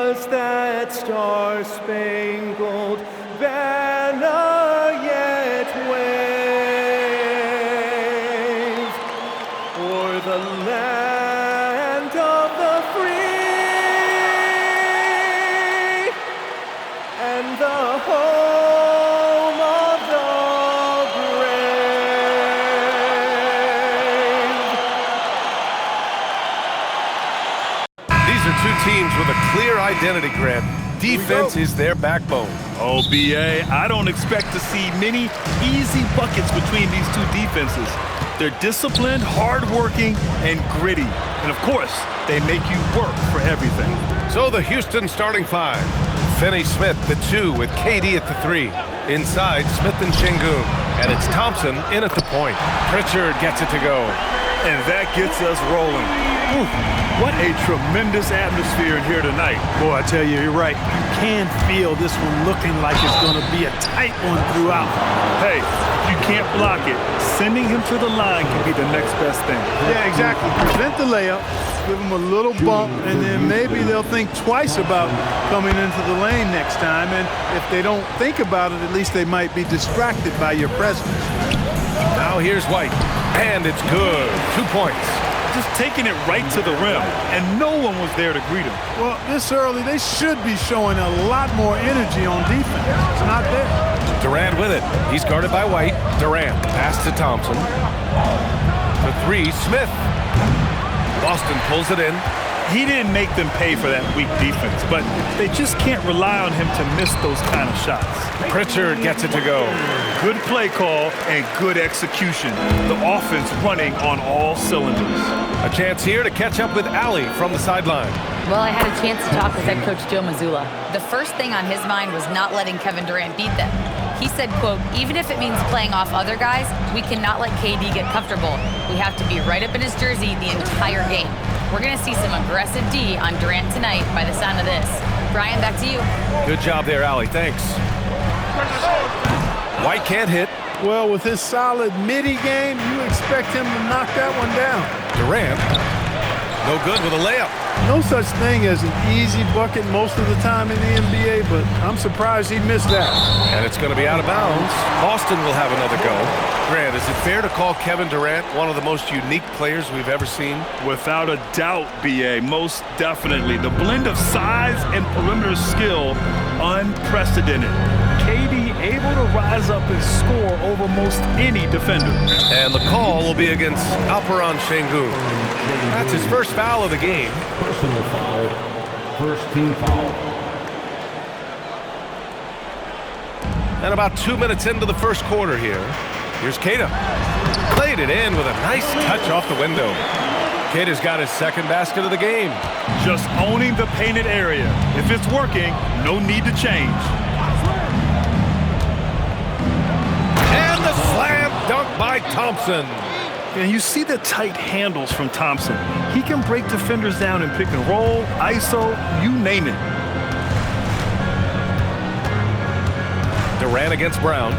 does that star-spangled banner yet wave o'er the land of the free and the home of the brave? These are two teams with a clear identity, Grant. Defense is their backbone. Oh, B.A., I don't expect to see many easy buckets between these two defenses. They're disciplined, hardworking, and gritty. And, of course, they make you work for everything. So the Houston starting five. Finney-Smith, the 2, with KD at the 3. Inside, Smith and Şengün. And it's Thompson in at the point. Pritchard gets it to go. And that gets us rolling. Ooh, what a tremendous atmosphere in here tonight. Boy, I tell you, you're right. You can feel this one looking like it's going to be a tight one throughout. Hey, if you can't block it, sending him to the line can be the next best thing. Yeah, exactly. Prevent the layup, give them a little bump, and then maybe they'll think twice about coming into the lane next time. And if they don't think about it, at least they might be distracted by your presence. Now here's White. And it's good. 2 points. Just taking it right to the rim, and no one was there to greet him. Well, this early, they should be showing a lot more energy on defense. It's not there. Durant with it. He's guarded by White. Durant. Pass to Thompson. The 3, Smith. Boston pulls it in. He didn't make them pay for that weak defense, but they just can't rely on him to miss those kind of shots. Pritchard gets it to go. Good play call and good execution. The offense running on all cylinders. A chance here to catch up with Allie from the sideline. Well, I had a chance to talk with head coach Joe Mazzulla. The first thing on his mind was not letting Kevin Durant beat them. He said, quote, even if it means playing off other guys, we cannot let KD get comfortable. We have to be right up in his jersey the entire game. We're going to see some aggressive D on Durant tonight by the sound of this. Brian, back to you. Good job there, Allie. Thanks. White can't hit. Well, with his solid midi game, you expect him to knock that one down. Durant, no good with a layup. No such thing as an easy bucket most of the time in the NBA, but I'm surprised he missed that. And it's going to be out of bounds. Boston will have another go. Grant, is it fair to call Kevin Durant one of the most unique players we've ever seen? Without a doubt, B.A., most definitely. The blend of size and perimeter skill, unprecedented. KD able to rise up and score over most any defender. And the call will be against Alperen Şengün. That's his first foul of the game. Personal foul. First team foul. And about 2 minutes into the first quarter here. Here's Keita. Played it in with a nice touch off the window. Keita's got his second basket of the game. Just owning the painted area. If it's working, no need to change. And the slam dunk by Thompson. And you see the tight handles from Thompson. He can break defenders down in pick and roll, ISO, you name it. Durant against Brown.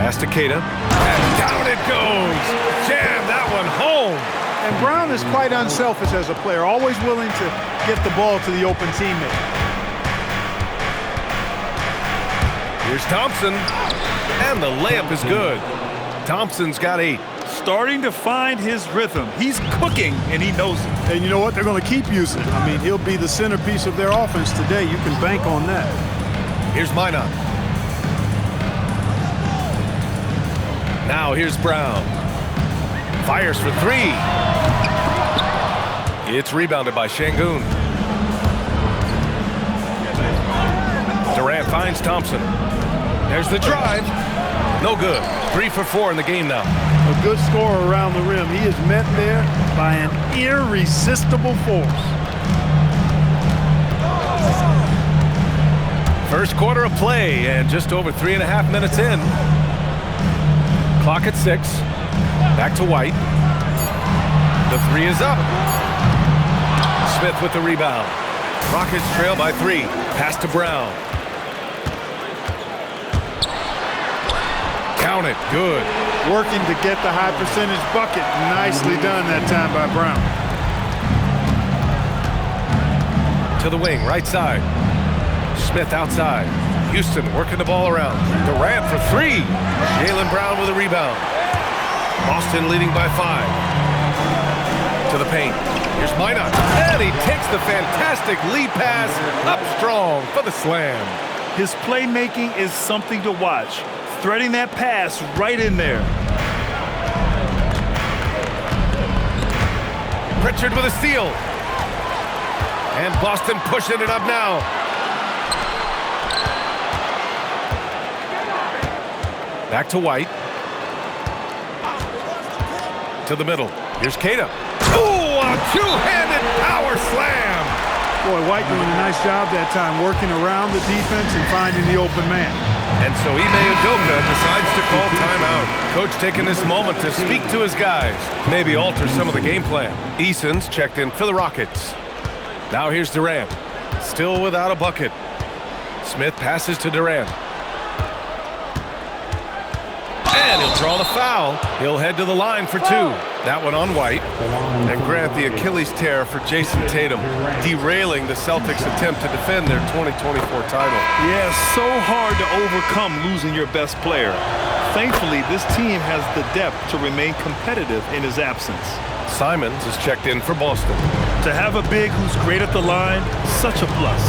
Pass to Keita. And down it goes. Jam that one home. And Brown is quite unselfish as a player, always willing to get the ball to the open teammate. Here's Thompson. And the layup is good. Thompson's got 8. Starting to find his rhythm. He's cooking, and he knows it. And you know what? They're going to keep using him. I mean, he'll be the centerpiece of their offense today. You can bank on that. Here's Minot. Now here's Brown. Fires for 3. It's rebounded by Şengün. Durant finds Thompson. There's the drive. No good. 3 for 4 in the game now. A good scorer around the rim. He is met there by an irresistible force. First quarter of play and just over 3.5 minutes in. Clock at 6. Back to White. The 3 is up. Smith with the rebound. Rockets trail by 3. Pass to Brown. Count it. Good. working to get the high percentage bucket. Nicely done that time by Brown. To the wing, right side. Smith outside. Houston working the ball around. Durant for three. Jaylen Brown with a rebound. Boston leading by 5. To the paint. Here's Minot. And he takes the fantastic lead pass up strong for the slam. His playmaking is something to watch. Threading that pass right in there. Pritchard with a steal. And Boston pushing it up now. Back to White. To the middle. Here's Cada. Ooh, a two-handed power slam. Boy, White doing a nice job that time, working around the defense and finding the open man. And so Ime Udoka decides to call timeout. Coach taking this moment to speak to his guys, maybe alter some of the game plan. Eason's checked in for the Rockets. Now here's Durant, still without a bucket. Smith passes to Durant. And he'll draw the foul. He'll head to the line for 2. That one on White. And Grant, the Achilles tear for Jason Tatum, derailing the Celtics' attempt to defend their 2024 title. Yeah, so hard to overcome losing your best player. Thankfully, this team has the depth to remain competitive in his absence. Simons is checked in for Boston. To have a big who's great at the line, such a plus.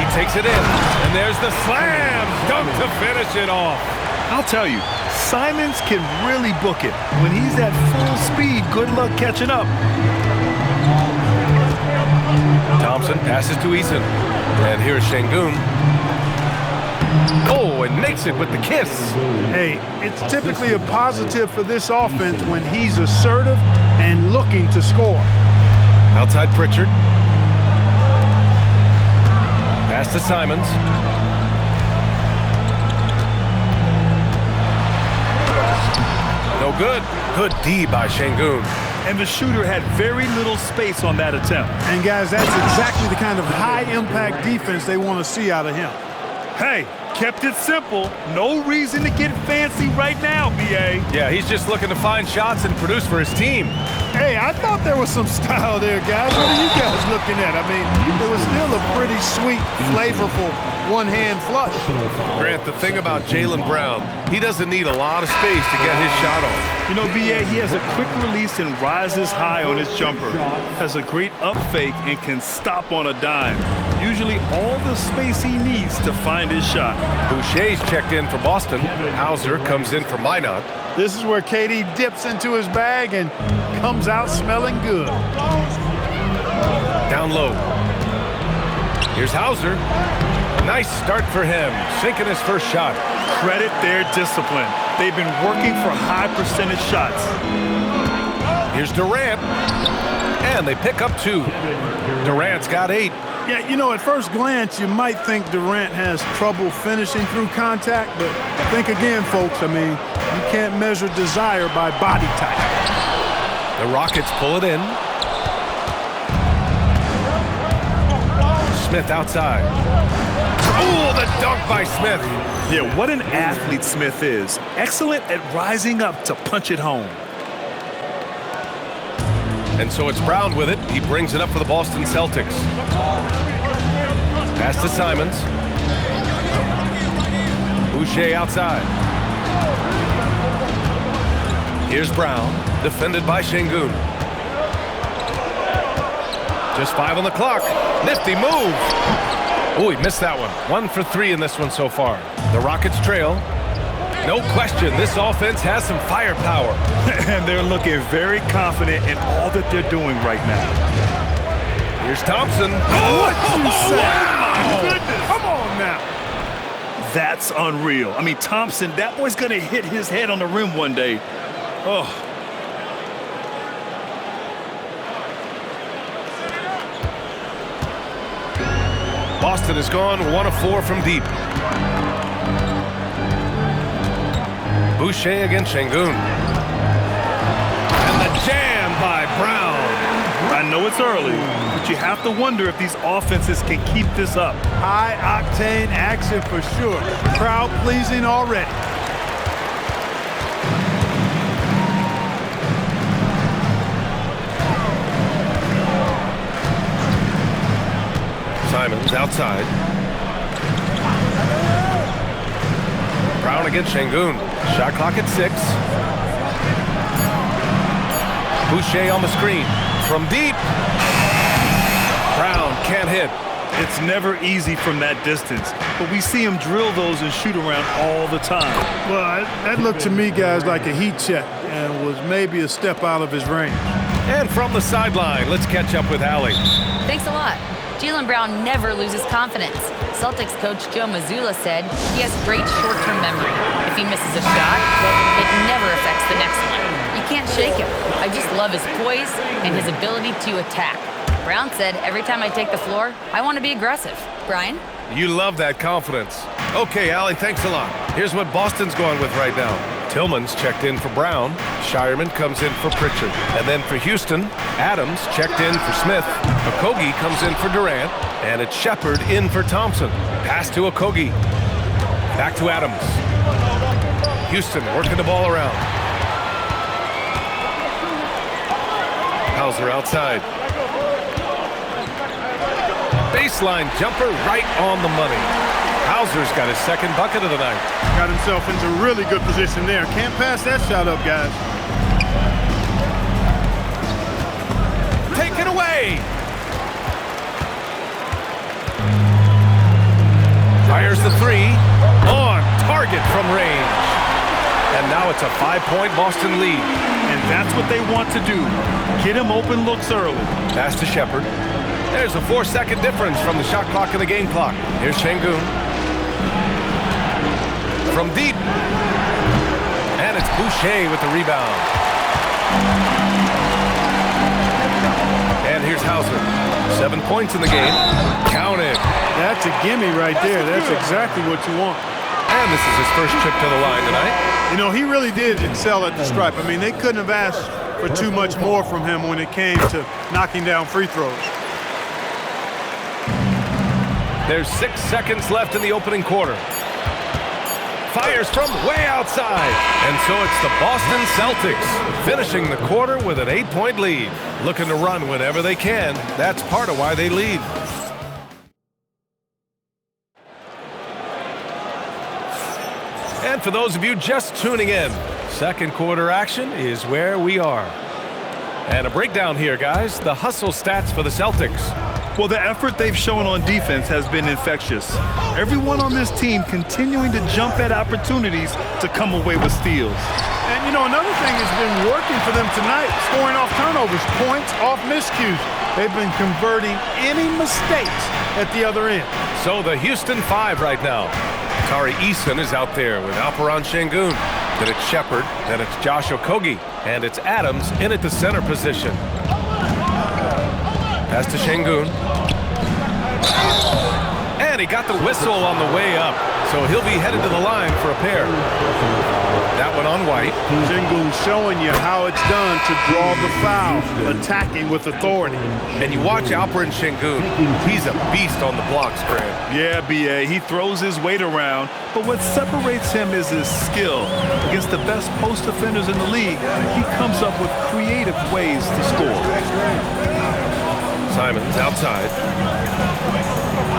He takes it in, and there's the slam dunk to finish it off. I'll tell you, Simons can really book it. When he's at full speed, good luck catching up. Thompson passes to Eason. And here's Şengün. Oh, and makes it with the kiss. Hey, it's typically a positive for this offense when he's assertive and looking to score. Outside Pritchard. Pass to Simons. No good. Good D by Şengün. And the shooter had very little space on that attempt. And guys, that's exactly the kind of high-impact defense they want to see out of him. Hey, kept it simple. No reason to get fancy right now, B.A. Yeah, he's just looking to find shots and produce for his team. Hey, I thought there was some style there, guys. What are you guys looking at? I mean, it was still a pretty sweet, flavorful one-hand flush. Grant, the thing about Jaylen Brown, he doesn't need a lot of space to get his shot off. You know, B.A., he has a quick release and rises high on his jumper. Has a great up fake and can stop on a dime. Usually all the space he needs to find his shot. Boucher's checked in for Boston. Hauser comes in for Minot. This is where KD dips into his bag and comes out smelling good. Down low. Here's Hauser. Nice start for him, sinking his first shot. Credit their discipline. They've been working for high percentage shots. Here's Durant. And they pick up 2. Durant's got 8. Yeah, you know, at first glance, you might think Durant has trouble finishing through contact, but think again, folks. I mean, you can't measure desire by body type. The Rockets pull it in. Smith outside. Oh, the dunk by Smith. Yeah, what an athlete Smith is. Excellent at rising up to punch it home. And so it's Brown with it. He brings it up for the Boston Celtics. Pass to Simons. Boucher outside. Here's Brown, defended by Şengün. Just 5 on the clock. Nifty move. Oh, he missed that one. 1 for 3 in this one so far. The Rockets trail. No question, this offense has some firepower. And they're looking very confident in all that they're doing right now. Here's Thompson. What you say? Wow. My goodness. Come on now. That's unreal. I mean, Thompson, that boy's going to hit his head on the rim one day. Oh. Boston has gone 1 of 4 from deep. Boucher against Şengün. And the jam by Brown. I know it's early, but you have to wonder if these offenses can keep this up. High-octane action for sure. Crowd-pleasing already. outside. Brown against Şengün. Shot clock at 6. Boucher on the screen. From deep. Brown can't hit. It's never easy from that distance, but we see him drill those and shoot around all the time. Well, that looked to me, guys, like a heat check and was maybe a step out of his range. And from the sideline, let's catch up with Allie. Thanks a lot. Jaylen Brown never loses confidence. Celtics coach Joe Mazzulla said he has great short-term memory. If he misses a shot, it never affects the next one. You can't shake him. I just love his poise and his ability to attack. Brown said, every time I take the floor, I want to be aggressive. Brian? You love that confidence. Okay, Allie, thanks a lot. Here's what Boston's going with right now. Tillman's checked in for Brown. Shireman comes in for Pritchard. And then for Houston, Adams checked in for Smith. Okogie comes in for Durant. And it's Shepard in for Thompson. Pass to Okogie. Back to Adams. Houston working the ball around. Hauser outside. Baseline jumper right on the money. Hauser's got his second bucket of the night. Got himself into a really good position there. Can't pass that shot up, guys. Take it away. Fires the 3. On target from range. And now it's a 5-point Boston lead. And that's what they want to do. Get him open looks early. Pass to Shepard. There's a 4-second difference from the shot clock and the game clock. Here's Şengün. From deep. And it's Boucher with the rebound. And here's Hauser. 7 points in the game. Counted. That's a gimme right there. That's exactly what you want. And this is his first trip to the line tonight. You know, he really did excel at the stripe. I mean, they couldn't have asked for too much more from him when it came to knocking down free throws. There's 6 seconds left in the opening quarter. Fires from way outside. And so it's the Boston Celtics finishing the quarter with an 8-point lead. Looking to run whenever they can. That's part of why they lead. And for those of you just tuning in, second quarter action is where we are. And a breakdown here, guys. The hustle stats for the Celtics. Well, the effort they've shown on defense has been infectious. Everyone on this team continuing to jump at opportunities to come away with steals. And, you know, another thing has been working for them tonight, scoring off turnovers, points off miscues. They've been converting any mistakes at the other end. So the Houston 5 right now. Tari Eason is out there with Alperen Şengün. Then it's Shepard, then it's Josh Okogie, and it's Adams in at the center position. Pass to Şengün. And he got the whistle on the way up, so he'll be headed to the line for a pair. That one on White. Şengün showing you how it's done to draw the foul, attacking with authority. And you watch Alperen Şengün, he's a beast on the blocks, Grant. Yeah, B.A., he throws his weight around, but what separates him is his skill. Against the best post defenders in the league, he comes up with creative ways to score. Simons outside.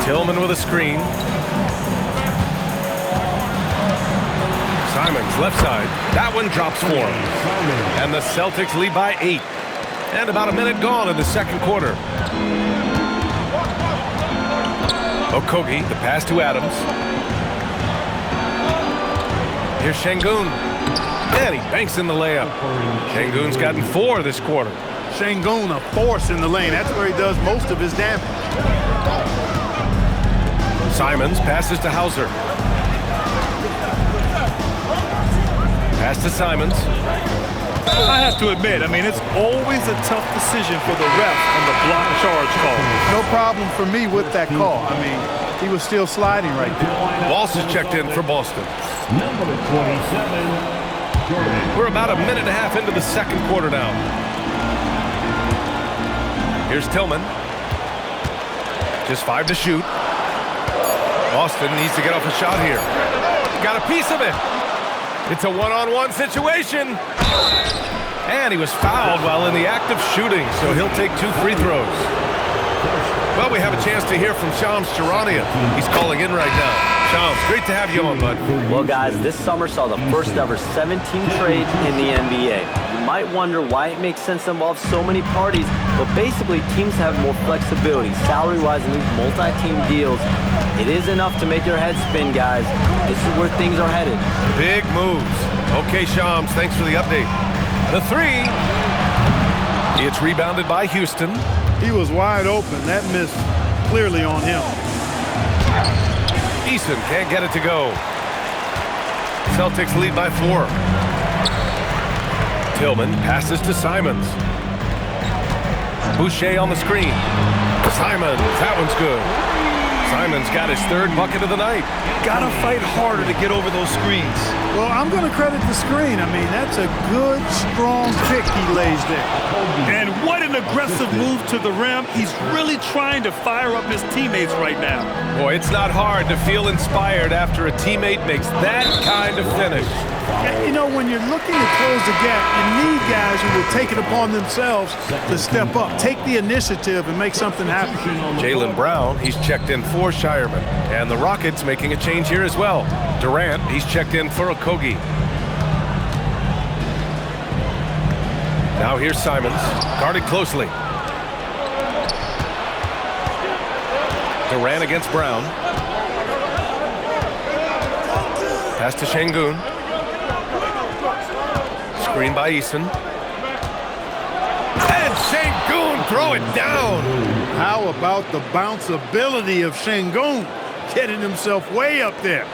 Tillman with a screen. Simons left side. That one drops for him. And the Celtics lead by 8. And about a minute gone in the second quarter. Okogie, the pass to Adams. Here's Şengün. And he banks in the layup. Şengün's gotten 4 this quarter. Şengün, a force in the lane. That's where he does most of his damage. Simons passes to Hauser. Pass to Simons. I have to admit, I mean, it's always a tough decision for the ref on the block charge call. No problem for me with that call. I mean, he was still sliding right there. Walsh is checked in for Boston. Number 27, Jordan. We're about a minute and a half into the second quarter now. Here's Tillman. Just 5 to shoot. Boston needs to get off a shot here. Got a piece of it. It's a one-on-one situation. And he was fouled while in the act of shooting, so he'll take 2 free throws. Well, we have a chance to hear from Shams Charania. He's calling in right now. Shams, great to have you on, bud. Well, guys, this summer saw the first ever 7-team trade in the NBA. You might wonder why it makes sense to involve so many parties, but basically teams have more flexibility salary-wise in these multi-team deals. It is enough to make your head spin, guys. This is where things are headed. Big moves. Okay, Shams, thanks for the update. The three. It's rebounded by Houston. He was wide open. That missed clearly on him. Eason can't get it to go. Celtics lead by 4. Tillman passes to Simons. Boucher on the screen. Simons, that one's good. Simons got his 3rd bucket of the night. Gotta fight harder to get over those screens. Well, I'm going to credit the screen. I mean, that's a good, strong pick he lays there. And what an aggressive move to the rim. He's really trying to fire up his teammates right now. Boy, it's not hard to feel inspired after a teammate makes that kind of finish. You know, when you're looking to close the gap, you need guys who will take it upon themselves to step up, take the initiative, and make something happen. Jaylen Brown, he's checked in for Shireman. And the Rockets making a change here as well. Durant, he's checked in for Okogie. Now here's Simons, guarded closely. Durant against Brown. Pass to Şengün. Screen by Eason. And Şengün throw it down. How about the bounceability of Şengün, getting himself way up there.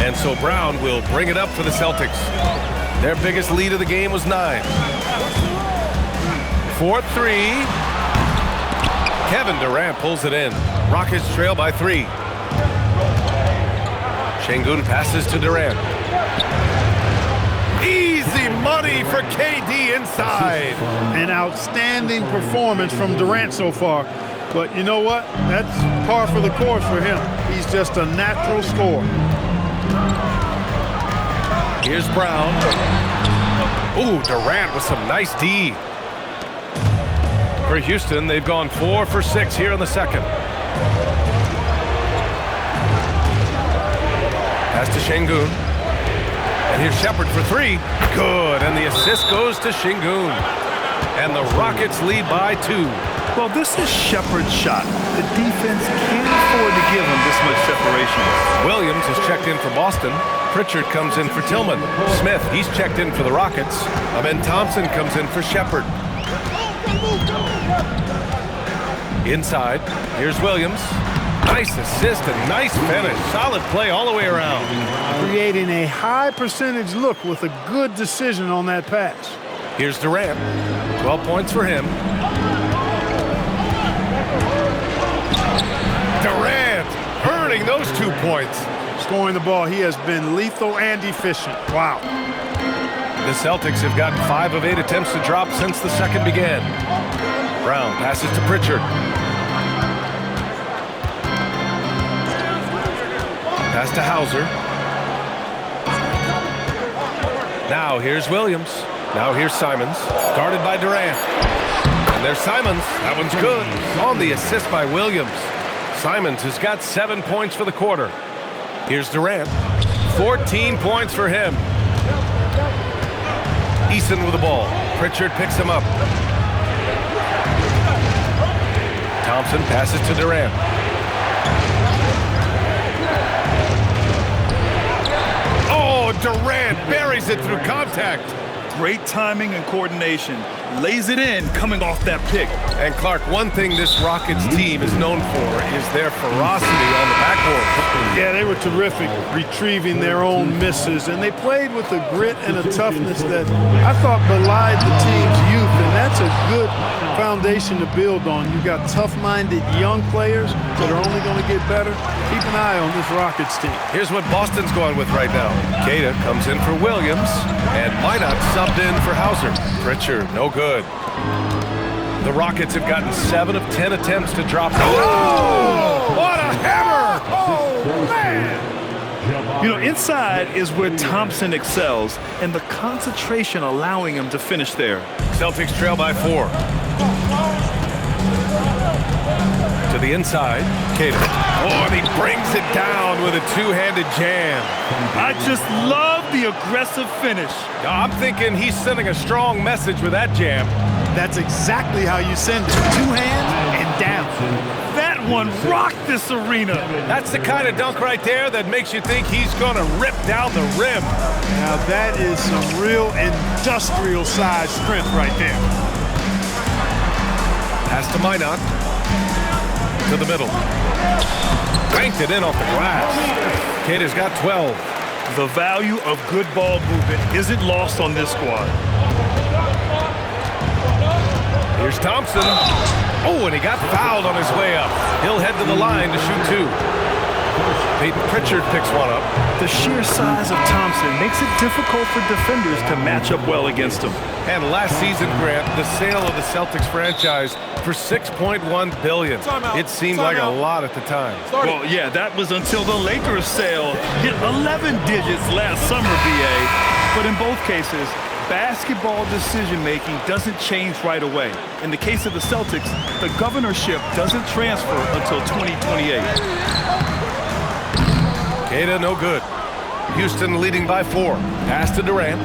And so Brown will bring it up for the Celtics. Their biggest lead of the game was 9. 4-3. Kevin Durant pulls it in. Rockets trail by 3. Şengün passes to Durant. Easy money for KD inside. An outstanding performance from Durant so far. But you know what? That's par for the course for him. He's just a natural scorer. Here's Brown. Ooh, Durant with some nice D. For Houston, they've gone 4 for 6 here in the second. Pass to Şengün. And here's Shepherd for 3. Good, and the assist goes to Şengün. And the Rockets lead by 2. Well, this is Shepherd's shot. The defense can't afford to give him this much separation. Williams is checked in for Boston. Pritchard comes in for Tillman. Smith, he's checked in for the Rockets. Amen Thompson comes in for Shepherd. Inside, here's Williams. Nice assist and nice finish. Solid play all the way around. Creating a high percentage look with a good decision on that pass. Here's Durant. 12 points for him. Durant earning those 2 points. Scoring the ball, he has been lethal and efficient. Wow. The Celtics have gotten 5 of 8 attempts to drop since the second began. Brown passes to Pritchard. Pass to Hauser. Now here's Williams. Now here's Simons. Guarded by Durant. And there's Simons. That one's good. On the assist by Williams. Simons has got 7 points for the quarter. Here's Durant. 14 points for him. Eason with the ball. Pritchard picks him up. Thompson passes to Durant. Oh, Durant buries it through contact. Great timing and coordination. Lays it in coming off that pick. And Clark, one thing this Rockets team is known for is their ferocity on the backboard. Yeah, they were terrific retrieving their own misses, and they played with a grit and a toughness that I thought belied the team's youth, and that's a good foundation to build on. You've got tough-minded young players that are only going to get better. Keep an eye on this Rockets team. Here's what Boston's going with right now. Queta comes in for Williams, and Minot subbed in for Hauser. Pritchard, no good. The Rockets have gotten 7 of 10 attempts to drop. Oh! What a hammer! Oh, man! You know, inside is where Thompson excels, and the concentration allowing him to finish there. Celtics trail by 4. To the inside, Cater. Oh, and he brings it down with a two-handed jam. I just love the aggressive finish. I'm thinking he's sending a strong message with that jam. That's exactly how you send it. Two hands and down. That one rocked this arena. That's the kind of dunk right there that makes you think he's going to rip down the rim. Now that is some real industrial size strength right there. Pass to Minot. To the middle. Banked it in off the glass. Cater's got 12. The value of good ball movement isn't lost on this squad. Here's Thompson. Oh, and he got fouled on his way up. He'll head to the line to shoot two. Peyton Pritchard picks one up. The sheer size of Thompson makes it difficult for defenders to match up well against him. And last season, Grant, the sale of the Celtics franchise for $6.1 billion. It seemed like a lot at the time. Well, yeah, that was until the Lakers sale hit 11 digits last summer, BA. But in both cases, basketball decision-making doesn't change right away. In the case of the Celtics, the governorship doesn't transfer until 2028. Queta, no good. Houston leading by 4. Pass to Durant.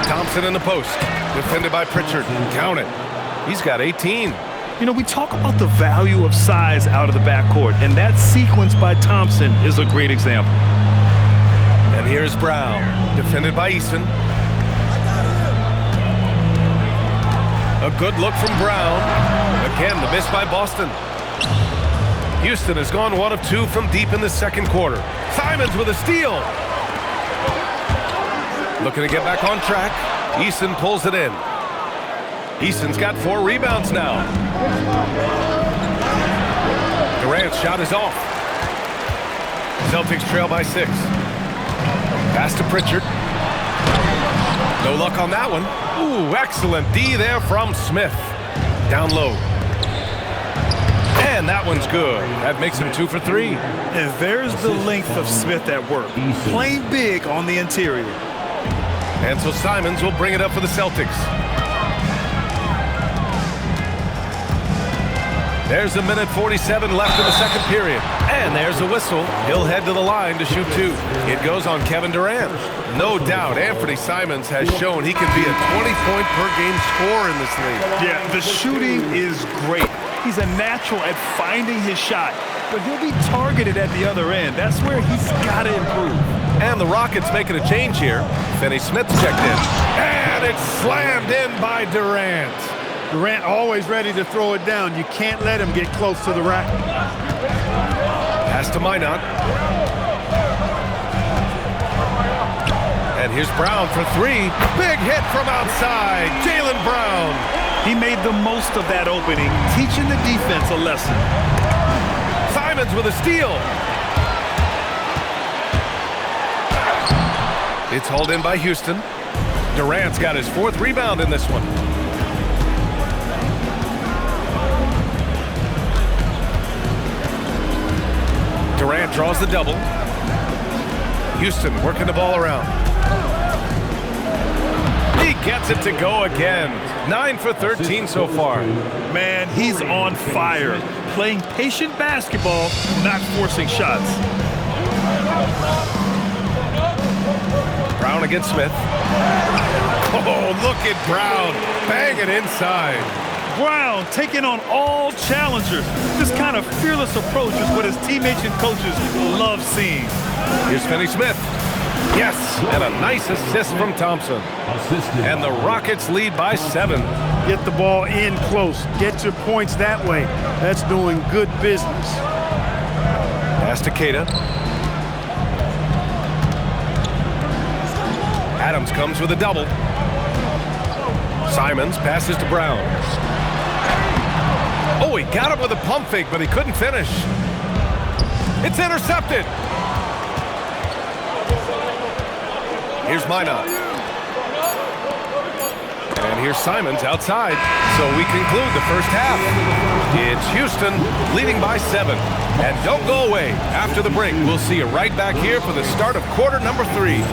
Thompson in the post. Defended by Pritchard. Count it. He's got 18. You know, we talk about the value of size out of the backcourt, and that sequence by Thompson is a great example. And here's Brown. Defended by Easton. A good look from Brown. Again, the miss by Boston. Houston has gone 1 of 2 from deep in the second quarter. Simons with a steal. Looking to get back on track. Easton pulls it in. Easton's got 4 rebounds now. Durant's shot is off. Celtics trail by 6. Pass to Pritchard. No luck on that one. Ooh, excellent D there from Smith. Down low. And that one's good. That makes him 2 for 3. And there's the length of Smith at work. Playing big on the interior. And so Simons will bring it up for the Celtics. There's a minute 47 left in the second period. And there's a whistle. He'll head to the line to shoot 2. It goes on Kevin Durant. No doubt, Anthony Simons has shown he can be a 20-point-per-game scorer in this league. Yeah, the shooting is great. He's a natural at finding his shot, but he'll be targeted at the other end. That's where he's got to improve. And the Rockets making a change here. Finney Smith's checked in. And it's slammed in by Durant. Durant always ready to throw it down. You can't let him get close to the rack. Pass to Minot. And here's Brown for 3. Big hit from outside. Jaylen Brown. He made the most of that opening, teaching the defense a lesson. Simons with a steal. It's hauled in by Houston. Durant's got his 4th rebound in this one. Durant draws the double. Houston working the ball around. He gets it to go again. 9 for 13 so far. Man, he's on fire. Playing patient basketball, not forcing shots. Brown against Smith. Oh, look at Brown. Bang it inside. Brown taking on all challengers. This kind of fearless approach is what his teammates and coaches love seeing. Here's Finney Smith. Yes, and a nice assist from Thompson. And the Rockets lead by 7. Get the ball in close. Get your points that way. That's doing good business. Pass to Queta. Adams comes with a double. Simons passes to Brown. Oh, he got it with a pump fake, but he couldn't finish. It's intercepted. Here's Minot. And here's Simons outside. So we conclude the first half. It's Houston leading by 7. And don't go away. After the break, we'll see you right back here for the start of quarter number 3.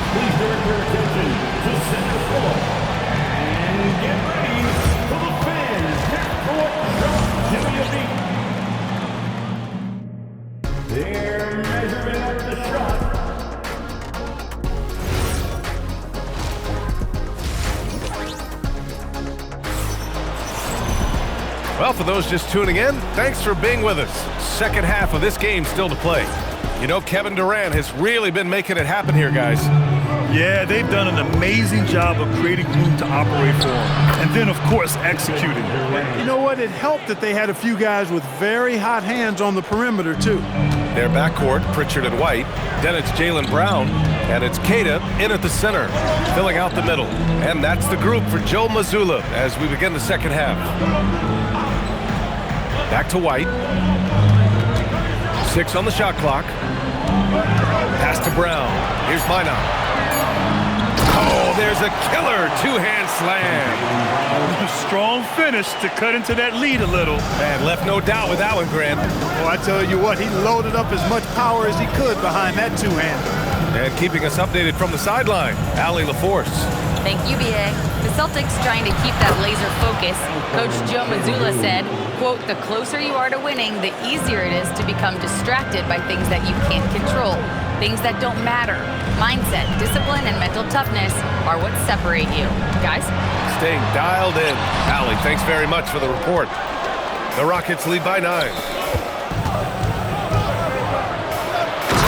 Please direct your attention to Well, for those just tuning in, thanks for being with us. Second half of this game still to play. You know, Kevin Durant has really been making it happen here, guys. Yeah, they've done an amazing job of creating room to operate for him. And then, of course, executing. You know what? It helped that they had a few guys with very hot hands on the perimeter, too. Their backcourt, Pritchard and White. Then it's Jaylen Brown, and it's Queta in at the center, filling out the middle. And that's the group for Joe Mazzulla as we begin the second half. Back to White. 6 on the shot clock. Pass to Brown. Here's Minot. Oh, there's a killer two-hand slam. Strong finish to cut into that lead a little. Man, left no doubt with that one, Grant. Well, I tell you what, he loaded up as much power as he could behind that two-hander. And keeping us updated from the sideline, Allie LaForce. Thank you, BA. The Celtics trying to keep that laser focus. Coach Joe Mazzulla said, quote, the closer you are to winning, the easier it is to become distracted by things that you can't control, things that don't matter. Mindset, discipline, and mental toughness are what separate you. Guys? Staying dialed in. Allie, thanks very much for the report. The Rockets lead by 9.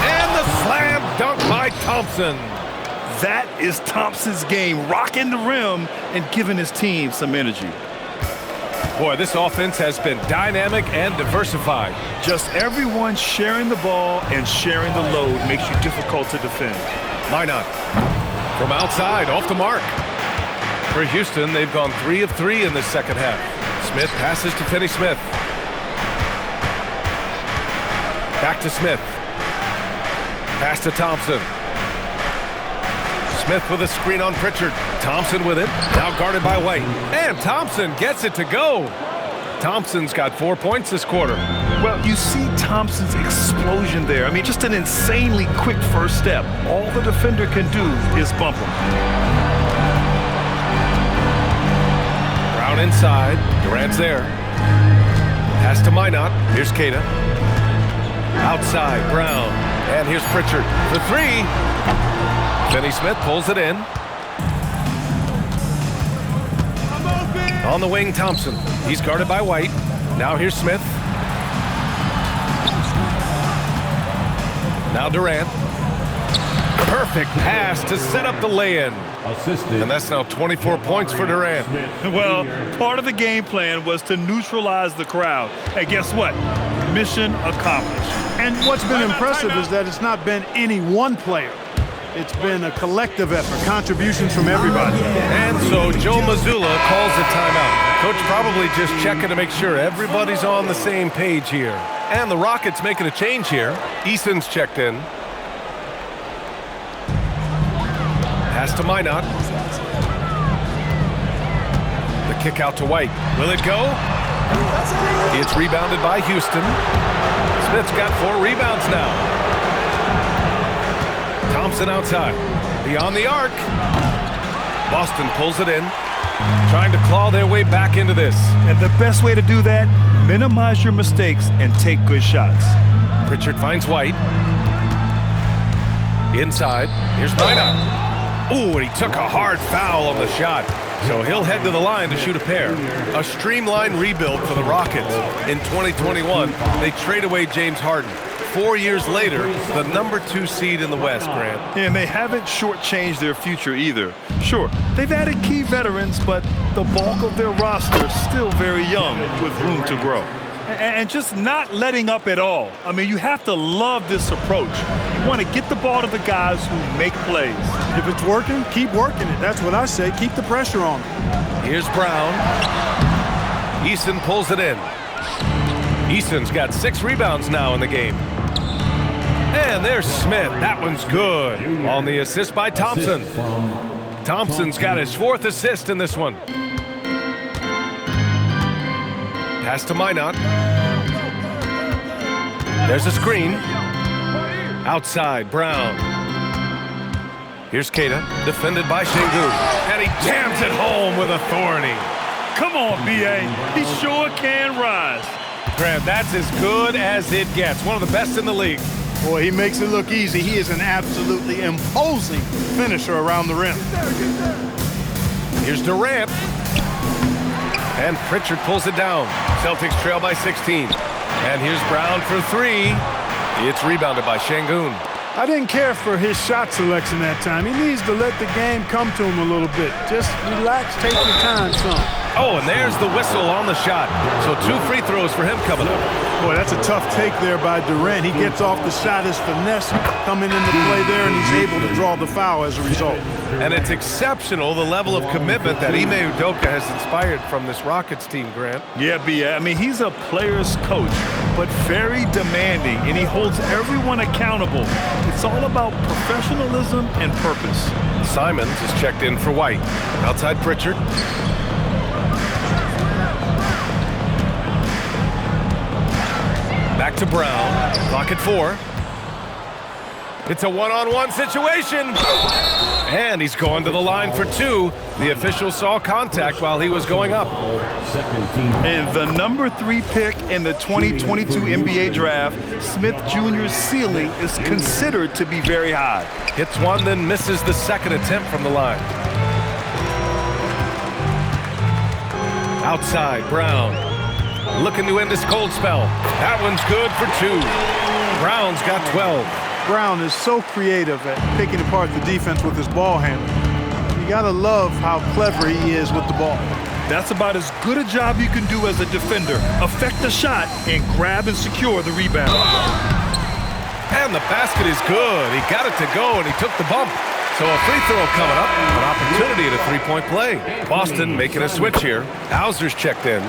And the slam dunk by Thompson. That is Thompson's game, rocking the rim and giving his team some energy. Boy, this offense has been dynamic and diversified. Just everyone sharing the ball and sharing the load makes you difficult to defend. Minot from outside, off the mark. For Houston, they've gone 3 of 3 in this second half. Smith passes to Finney-Smith. Back to Smith. Pass to Thompson. Smith with a screen on Pritchard. Thompson with it. Now guarded by White. And Thompson gets it to go. Thompson's got 4 points this quarter. Well, you see Thompson's explosion there. I mean, just an insanely quick first step. All the defender can do is bump him. Brown inside. Durant's there. Pass to Minot. Here's Queta. Outside, Brown. And here's Pritchard for 3. Finney-Smith pulls it in. On the wing, Thompson. He's guarded by White. Now here's Smith. Now Durant. Perfect pass to set up the lay-in. Assisted. And that's now 24 points for Durant. Well, part of the game plan was to neutralize the crowd. And guess what? Mission accomplished. And what's been impressive is that it's not been any one player. It's been a collective effort, contributions from everybody. And so Joe Mazzulla calls a timeout. Coach probably just checking to make sure everybody's on the same page here. And the Rockets making a change here. Eason's checked in. Pass to Minot. The kick out to White. Will it go? It's rebounded by Houston. Smith's got 4 rebounds now. Thompson outside. Beyond the arc. Boston pulls it in. Trying to claw their way back into this. And the best way to do that, minimize your mistakes and take good shots. Pritchard finds White. Inside. Here's Minot. Ooh, and he took a hard foul on the shot. So he'll head to the line to shoot a pair. A streamlined rebuild for the Rockets. In 2021, they trade away James Harden. 4 years later, the number 2 seed in the West, Grant. And they haven't shortchanged their future either. Sure, they've added key veterans, but the bulk of their roster is still very young with room to grow. And just not letting up at all. I mean, you have to love this approach. You want to get the ball to the guys who make plays. If it's working, keep working it. That's what I say. Keep the pressure on. Here's Brown. Eason pulls it in. Eason's got 6 rebounds now in the game. And there's Smith. That one's good. On the assist by Thompson. Thompson's got his 4th assist in this one. Pass to Minot. There's a screen. Outside, Brown. Here's Queta, defended by Şengün. And he jams it home with authority. Come on, B.A. He sure can rise. Grant, that's as good as it gets. One of the best in the league. Boy, he makes it look easy. He is an absolutely imposing finisher around the rim. Here's Durant. And Pritchard pulls it down. Celtics trail by 16. And here's Brown for three. It's rebounded by Şengün. I didn't care for his shot selection that time. He needs to let the game come to him a little bit. Just relax, take your time, son. Oh, and there's the whistle on the shot. So 2 free throws for him coming up. Boy, that's a tough take there by Durant. He gets off the shot, his finesse coming into play there, and he's able to draw the foul as a result. And it's exceptional, the level of commitment that Ime Udoka has inspired from this Rockets team, Grant. Yeah, B.A. I mean, he's a player's coach, but very demanding, and he holds everyone accountable. It's all about professionalism and purpose. Simons is checked in for White. Outside Pritchard. Back to Brown. Clock at 4. It's a one-on-one situation. And he's going to the line for 2. The official saw contact while he was going up. And the number 3 pick in the 2022 NBA draft, Smith Jr.'s ceiling is considered to be very high. Hits one, then misses the second attempt from the line. Outside, Brown. Looking to end this cold spell. That one's good for 2. Brown's got 12. Brown is so creative at picking apart the defense with his ball handling. You gotta love how clever he is with the ball. That's about as good a job you can do as a defender. Affect the shot and grab and secure the rebound. And the basket is good. He got it to go, and he took the bump. So a free throw coming up. An opportunity at a three-point play. Boston making a switch here. Hauser's checked in.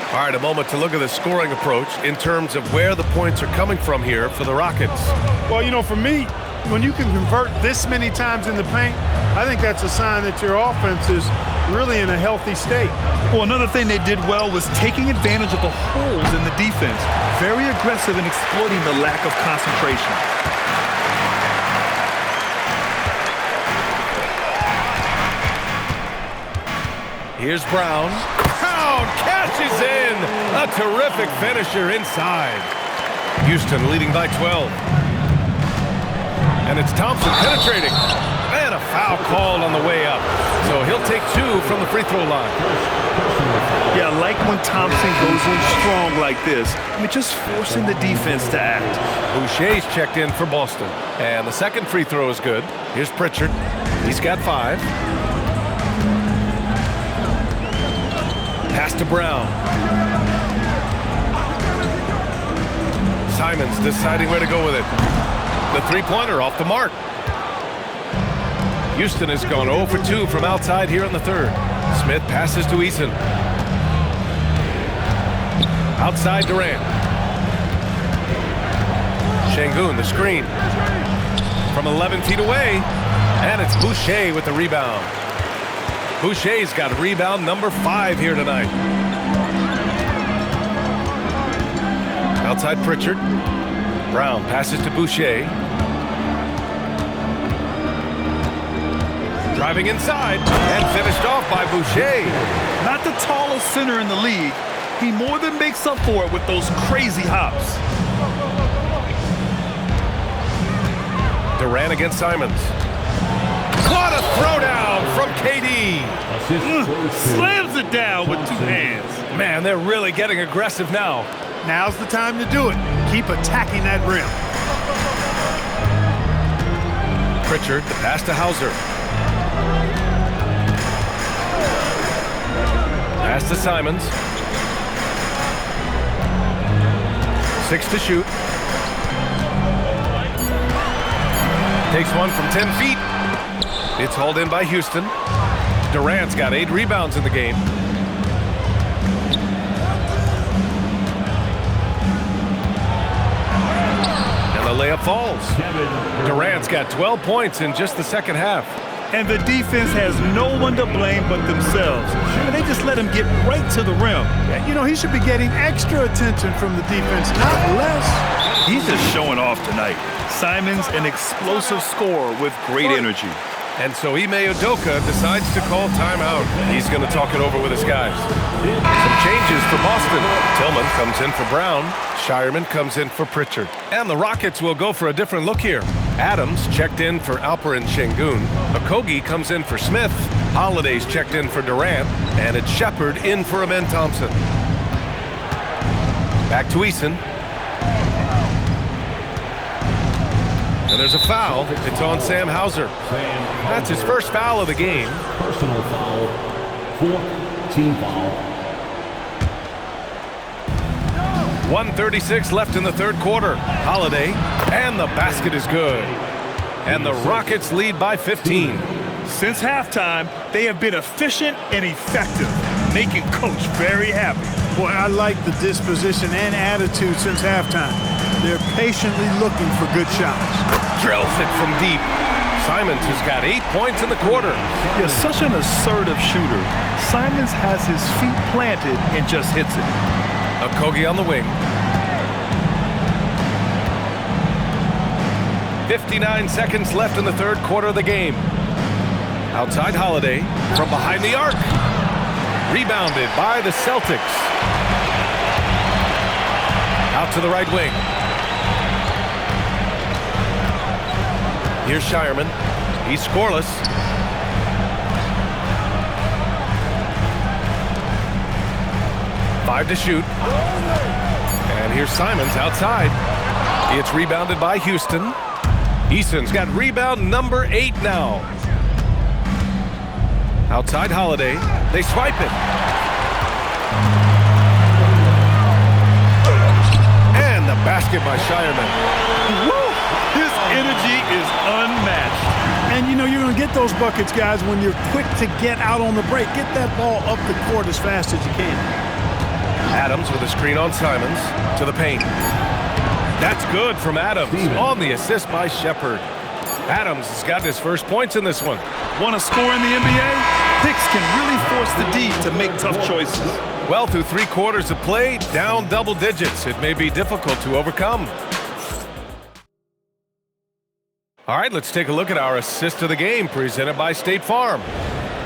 All right, a moment to look at the scoring approach in terms of where the points are coming from here for the Rockets. Well, you know, for me, when you can convert this many times in the paint, I think that's a sign that your offense is really in a healthy state. Well, another thing they did well was taking advantage of the holes in the defense. Very aggressive in exploiting the lack of concentration. Here's Brown. Brown cashes in. A terrific finisher inside. Houston leading by 12. And it's Thompson penetrating. And a foul called on the way up. So he'll take 2 from the free throw line. Yeah, I like when Thompson goes in strong like this. I mean, just forcing the defense to act. Boucher's checked in for Boston. And the second free throw is good. Here's Pritchard. He's got 5. Pass to Brown. Simons deciding where to go with it. The three-pointer off the mark. Houston has gone 0 for 2 from outside here in the third. Smith passes to Eason. Outside Durant. Şengün, the screen. From 11 feet away. And it's Boucher with the rebound. Boucher's got rebound number 5 here tonight. Outside Pritchard. Brown passes to Boucher. Driving inside and finished off by Boucher. Not the tallest center in the league. He more than makes up for it with those crazy hops. Durant against Simons. What a throwdown from KD. Slams it down with 2 hands. Man, they're really getting aggressive now. Now's the time to do it. Keep attacking that rim. Pritchard, the pass to Hauser. Pass to Simons. 6 to shoot. Takes one from 10 feet. It's hauled in by Houston. Durant's got 8 rebounds in the game. And the layup falls. Durant's got 12 points in just the second half. And the defense has no one to blame but themselves. And they just let him get right to the rim. You know, he should be getting extra attention from the defense, not less. He's just showing off tonight. Simons, an explosive scorer with great energy. And so Ime Udoka decides to call timeout. He's going to talk it over with his guys. Some changes for Boston. Tillman comes in for Brown. Shireman comes in for Pritchard. And the Rockets will go for a different look here. Adams checked in for Alperen Şengün. Okogie comes in for Smith. Holiday's checked in for Durant. And it's Shepard in for Amen Thompson. Back to Eason. And there's a foul. It's on Sam Hauser. That's his first foul of the game. Personal foul. 4th team foul. 1:36 left in the third quarter. Holiday, and the basket is good. And the Rockets lead by 15. Since halftime, they have been efficient and effective, making Coach very happy. Boy, I like the disposition and attitude since halftime. They're patiently looking for good shots. Drills it from deep. Simons has got 8 points in the quarter. He's such an assertive shooter. Simons has his feet planted and just hits it. Okogie on the wing. 59 seconds left in the third quarter of the game. Outside Holiday from behind the arc. Rebounded by the Celtics. Out to the right wing. Here's Shireman. He's scoreless. Five to shoot. And here's Simons outside. It's rebounded by Houston. Eason's got rebound number 8 now. Outside Holiday. They swipe it. And the basket by Shireman. Woo! His energy is unmatched. And you know you're going to get those buckets, guys, when you're quick to get out on the break. Get that ball up the court as fast as you can. Adams with a screen on Simons to the paint. That's good from Adams on the assist by Shepard. Adams has got his first points in this one. Want to score in the NBA? Hicks can really force the D to make tough choices. Well, through 3 quarters of play, down double digits. It may be difficult to overcome. All right, let's take a look at our assist of the game presented by State Farm.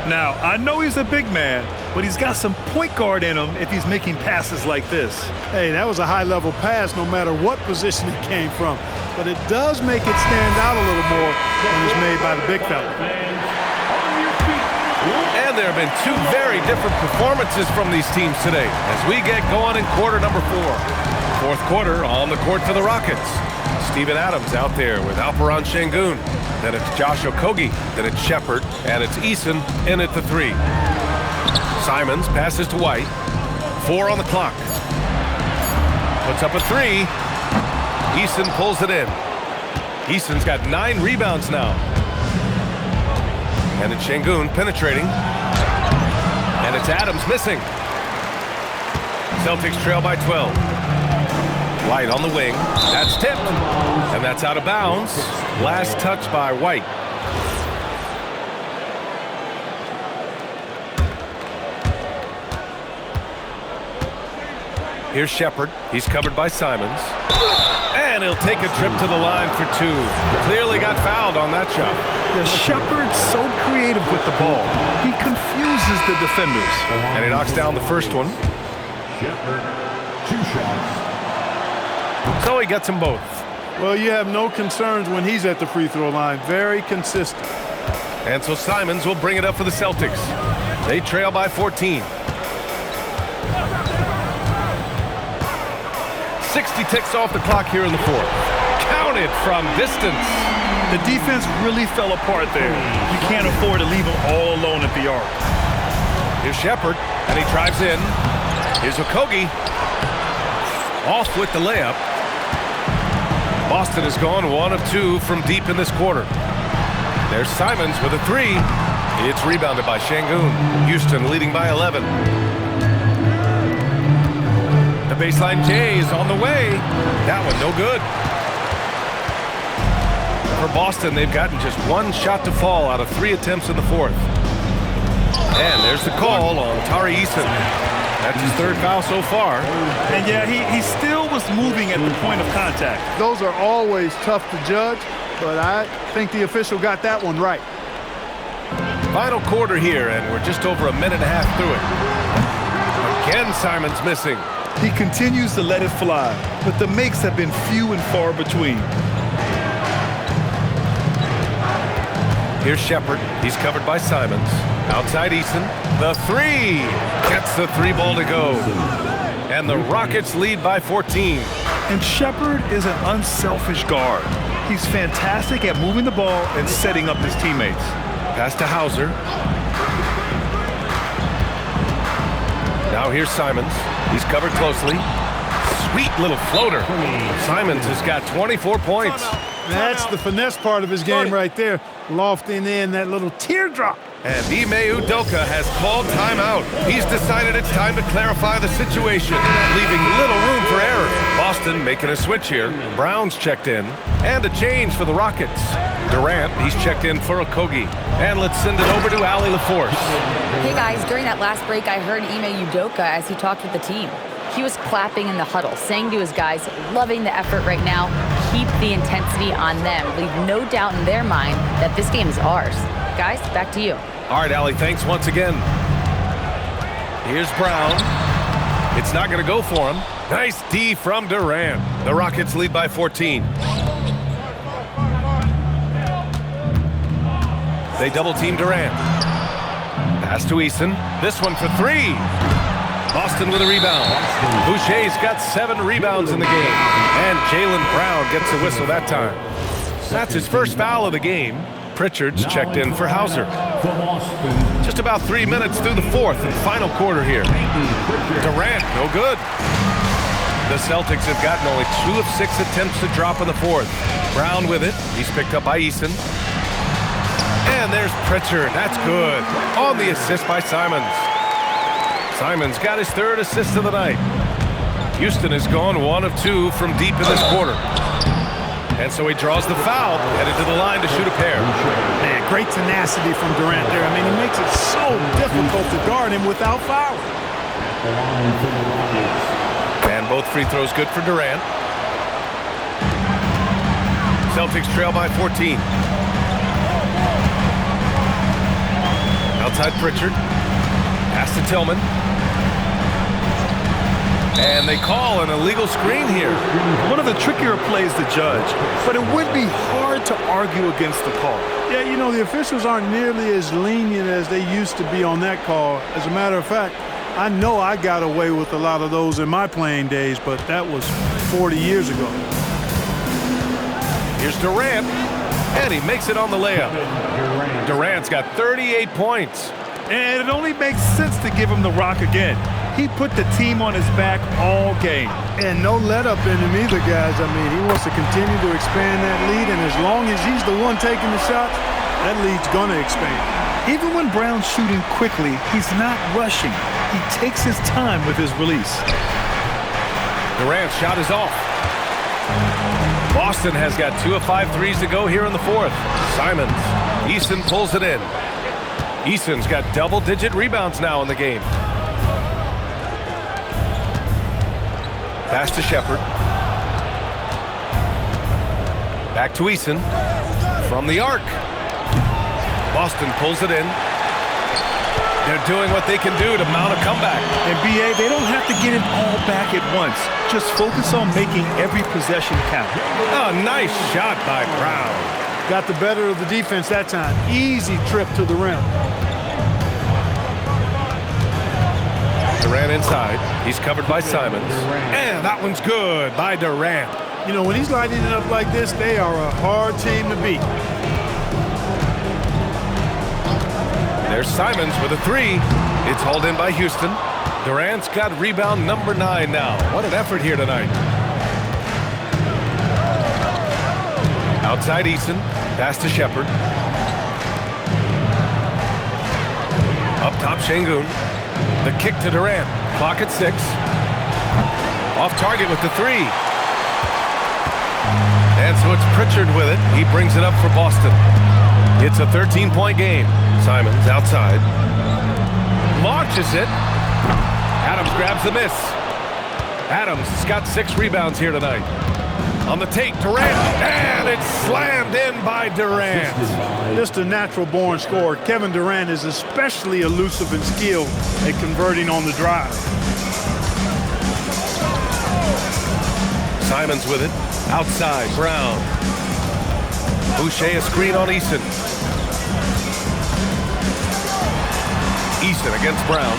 Now, I know he's a big man, but he's got some point guard in him if he's making passes like this. Hey, that was a high-level pass no matter what position it came from. But it does make it stand out a little more when it's made by the big fella. And there have been 2 very different performances from these teams today as we get going in quarter number 4. Fourth quarter on the court for the Rockets. Steven Adams out there with Alperen Şengün. Then it's Josh Okogie. Then it's Shepard. And it's Eason in at the 3. Simons passes to White. 4 on the clock. Puts up a 3. Eason pulls it in. Eason's got 9 rebounds now. And it's Şengün penetrating. And it's Adams missing. Celtics trail by 12. White on the wing. That's tipped. And that's out of bounds. Last touch by White. Here's Shepard. He's covered by Simons. And he'll take a trip to the line for 2. Clearly got fouled on that shot. Yeah, Shepard's so creative with the ball. He confuses the defenders. And he knocks down the first one. Shepard, 2 shots. So he gets them both. Well, you have no concerns when he's at the free throw line. Very consistent. And so Simons will bring it up for the Celtics. They trail by 14. 60 ticks off the clock here in the fourth. Counted from distance. The defense really fell apart there. You can't afford to leave them all alone at the arc. Here's Shepard, and he drives in. Here's Okogie. Off with the layup. Boston has gone 1 of 2 from deep in this quarter. There's Simons with a 3. It's rebounded by Şengün. Houston leading by 11. The baseline J is on the way. That one no good. For Boston, they've gotten just 1 shot to fall out of 3 attempts in the fourth. And there's the call on Tari Eason. That's his 3rd foul so far. And yeah, he still was moving at the point of contact. Those are always tough to judge, but I think the official got that one right. Final quarter here, and we're just over a minute and a half through it. Again, Simons missing. He continues to let it fly, but the makes have been few and far between. Here's Shepard. He's covered by Simons. Outside Eason. The three. Gets the three ball to go. And the Rockets lead by 14. And Shepard is an unselfish guard. He's fantastic at moving the ball and setting up his teammates. Pass to Hauser. Now here's Simons. He's covered closely. Sweet little floater. Simons has got 24 points. That's the finesse part of his game right there. Lofting in that little teardrop. And Ime Udoka has called timeout. He's decided it's time to clarify the situation, leaving little room for error. Boston making a switch here. Brown's checked in. And a change for the Rockets. Durant, he's checked in for Okogie. And let's send it over to Allie LaForce. Hey guys, during that last break, I heard Ime Udoka as he talked with the team. He was clapping in the huddle, saying to his guys, loving the effort right now, keep the intensity on them. Leave no doubt in their mind that this game is ours. Guys, back to you. All right, Allie, thanks once again. Here's Brown. It's not going to go for him. Nice D from Durant. The Rockets lead by 14. They double-team Durant. Pass to Eason. This one for three. Boston with a rebound. Boucher's got 7 rebounds in the game. And Jaylen Brown gets a whistle that time. That's his first foul of the game. Pritchard's checked in for Hauser. Just about 3 minutes through the fourth and final quarter here. Durant, no good. The Celtics have gotten only 2 of 6 attempts to drop in the fourth. Brown with it. He's picked up by Eason. And there's Pritchard. That's good. On the assist by Simons. Simons got his 3rd assist of the night. Houston has gone 1 of 2 from deep in this quarter. And so he draws the foul, headed to the line to shoot a pair. Man, great tenacity from Durant there. I mean, he makes it so difficult to guard him without fouling. And both free throws good for Durant. Celtics trail by 14. Outside Pritchard. Pass to Tillman. And they call an illegal screen here. One of the trickier plays to judge, but it would be hard to argue against the call. Yeah, you know, the officials aren't nearly as lenient as they used to be on that call. As a matter of fact, I know I got away with a lot of those in my playing days, but that was 40 years ago. Here's Durant, and he makes it on the layup. Durant's got 38 points. And it only makes sense to give him the rock again. He put the team on his back all game. And no let up in him either, guys. I mean, he wants to continue to expand that lead, and as long as he's the one taking the shots, that lead's going to expand. Even when Brown's shooting quickly, he's not rushing. He takes his time with his release. Durant's shot is off. Boston has got 2 of 5 threes to go here in the fourth. Simons. Eason pulls it in. Eason's got double-digit rebounds now in the game. Pass to Shepard. Back to Eason. From the arc. Boston pulls it in. They're doing what they can do to mount a comeback. And B.A., they don't have to get it all back at once. Just focus on making every possession count. Oh, nice shot by Brown. Got the better of the defense that time. Easy trip to the rim. Durant inside. He's covered by Simons. And that one's good by Durant. You know, when he's lighting it up like this, they are a hard team to beat. There's Simons with a 3. It's hauled in by Houston. Durant's got rebound number 9 now. What an effort here tonight. Outside Eason. Pass to Shepard. Up top Şengün. The kick to Durant. Clock at 6. Off target with the 3. And so it's Pritchard with it. He brings it up for Boston. It's a 13-point game. Simons outside. Launches it. Adams grabs the miss. Adams has got 6 rebounds here tonight. On the take, Durant, and it's slammed in by Durant. Just a natural-born scorer. Kevin Durant is especially elusive and skilled at converting on the drive. Simons with it. Outside, Brown. Boucher a screen on Eason. Eason against Brown.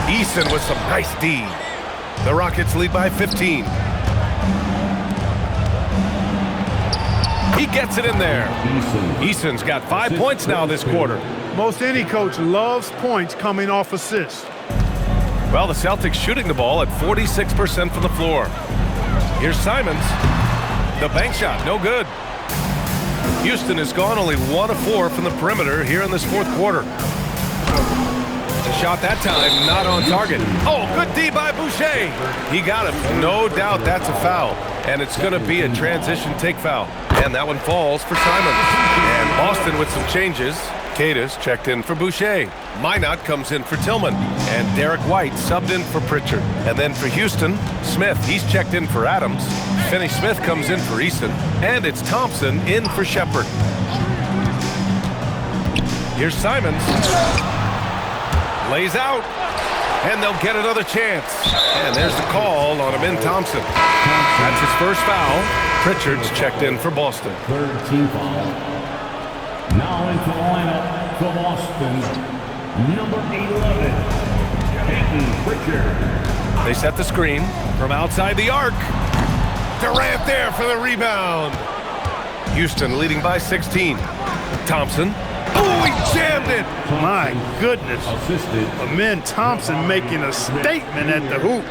Eason with some nice D. The Rockets lead by 15. He gets it in there. Eason's got 5 points now this quarter. Most any coach loves points coming off assists. Well, the Celtics shooting the ball at 46% from the floor. Here's Simons. The bank shot, no good. Houston has gone only 1 of 4 from the perimeter here in this fourth quarter. The shot that time, not on target. Oh, good D by Boucher. He got him. No doubt that's a foul. And it's going to be a transition take foul. And that one falls for Simons. And Boston with some changes. Cadis checked in for Boucher. Minot comes in for Tillman. And Derek White subbed in for Pritchard. And then for Houston, Smith, he's checked in for Adams. Finney Smith comes in for Eason. And it's Thompson in for Shepard. Here's Simons. Lays out. And they'll get another chance. And there's the call on Amin Thompson. That's his first foul. Pritchard's checked in for Boston. Third team foul. Now into the lineup for Boston, number 11, Peyton Pritchard. They set the screen from outside the arc. Durant there for the rebound. Houston leading by 16. Thompson. Oh, he jammed it. My goodness. Assisted. Amin Thompson making a statement at the hoop.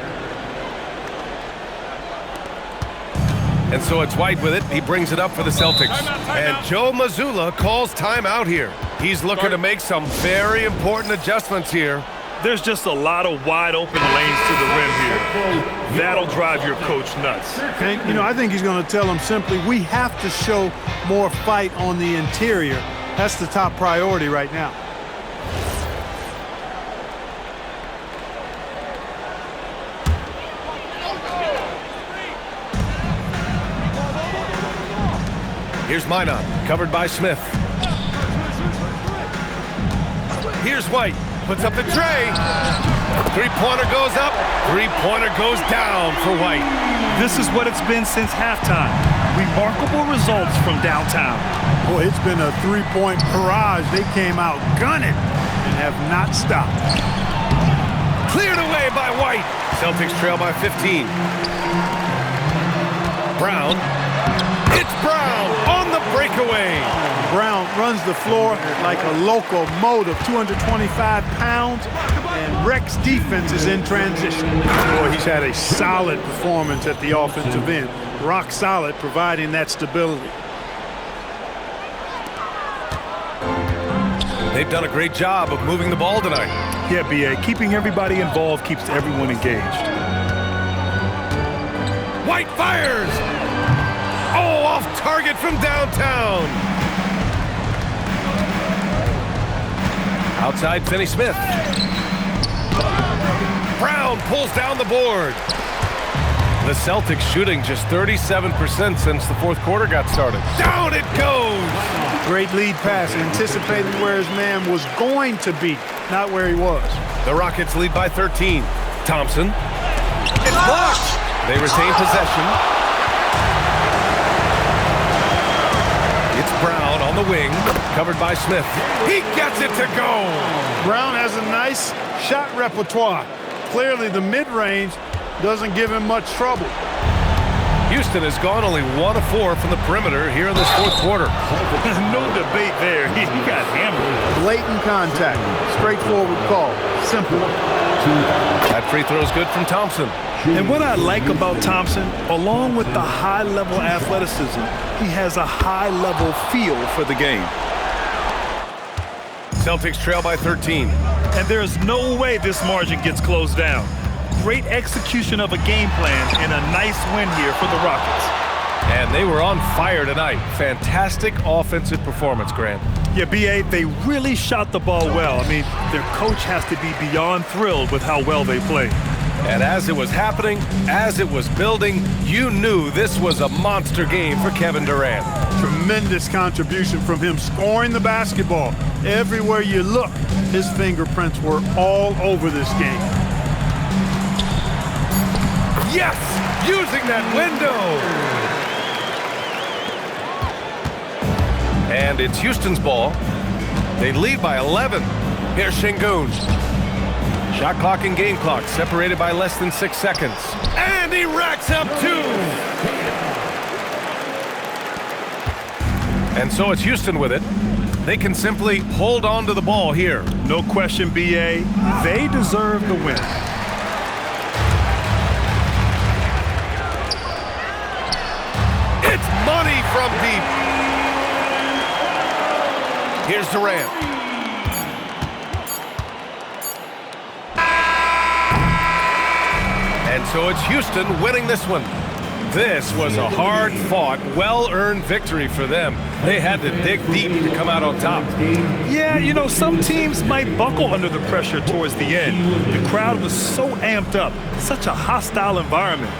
And so it's White with it. He brings it up for the Celtics. And Joe Mazzulla calls timeout here. He's looking to make some very important adjustments here. There's just a lot of wide open lanes to the rim here. That'll drive your coach nuts. And, I think he's going to tell them simply, we have to show more fight on the interior. That's the top priority right now. Here's Minot, covered by Smith. Here's White, puts up the tray. Three-pointer goes up, three-pointer goes down for White. This is what it's been since halftime. Remarkable results from downtown. Boy, it's been a three-point barrage. They came out gunning and have not stopped. Cleared away by White. Celtics trail by 15. Brown. It's Brown on the breakaway. Brown runs the floor like a locomotive, 225 pounds, and wrecks defenses in transition. Boy, he's had a solid performance at the offensive end. Rock solid, providing that stability. They've done a great job of moving the ball tonight. Yeah, B.A., keeping everybody involved keeps everyone engaged. White fires! Oh, off target from downtown. Outside, Finney Smith. Brown pulls down the board. The Celtics shooting just 37% since the fourth quarter got started. Down it goes! Great lead pass, anticipating where his man was going to be, not where he was. The Rockets lead by 13. Thompson. It's blocked! They retain possession. It's Brown on the wing, covered by Smith. He gets it to go! Brown has a nice shot repertoire. Clearly, the mid-range doesn't give him much trouble. Houston has gone only 1 of 4 from the perimeter here in this fourth quarter. No debate there. He got hammered. Blatant contact. Straightforward call. Simple. That free throw is good from Thompson. And what I like about Thompson, along with the high-level athleticism, he has a high-level feel for the game. Celtics trail by 13. And there's no way this margin gets closed down. Great execution of a game plan and a nice win here for the Rockets. And they were on fire tonight. Fantastic offensive performance, Grant. Yeah, B.A., they really shot the ball well. I mean, their coach has to be beyond thrilled with how well they played. And as it was happening, as it was building, you knew this was a monster game for Kevin Durant. Tremendous contribution from him scoring the basketball. Everywhere you look, his fingerprints were all over this game. Yes! Using that window! And it's Houston's ball. They lead by 11. Here's Şengün. Shot clock and game clock separated by less than 6 seconds. And he racks up 2! And so it's Houston with it. They can simply hold on to the ball here. No question, BA. They deserve the win. It's money from deep. Here's Durant. And so it's Houston winning this one. This was a hard-fought, well-earned victory for them. They had to dig deep to come out on top. Yeah, you know, some teams might buckle under the pressure towards the end. The crowd was so amped up, such a hostile environment.